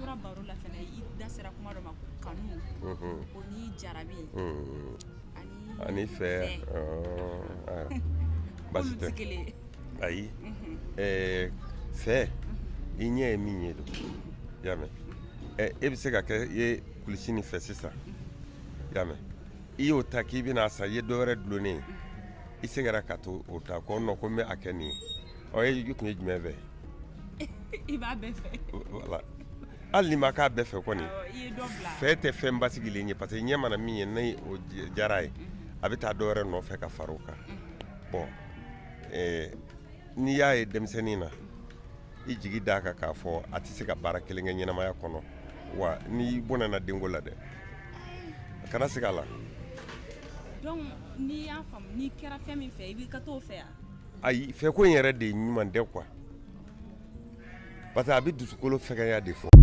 tora baro la fana I da sera kuma dɔ ma kanu o ni jarabi ani fɛ basi tɛ ayi fɛ I ɲɛ ye min ye don y'a mɛn e bɛ se ka kɛ I ye kulisi ni fɛ sisan y'a mɛn I y'o ta k'i bɛna sa I ye dɔ wɛrɛ dulonnen I seginna ka to o ta ko non ko n bɛ a kɛ nin ye I tun ye jumɛn fɛ I b'a bɛɛ fɛ voilà hali ni ma k'a bɛɛ fɛ kɔni fɛ tɛ fɛn basigilen ye parce que ɲɛ mana min ye ni o diyara ye a bɛ taa dɔ wɛrɛ nɔfɛ ka fara o kan bon n'i y'a ye denmisɛnnin na I jigi d'a kan k'a fɔ a tɛ se ka baara kelen kɛ ɲɛnamaya kɔnɔ wa n'i bɔnɛna denko la dɛ a kana segin a la donc n'i y'a faamu n'i kɛra fɛn min fɛ I b'i ka t'o fɛ ya ayi fɛ ko in yɛrɛ de ɲuman tɛ quoi parce que a bɛ dusukolo fɛgɛya de fɔ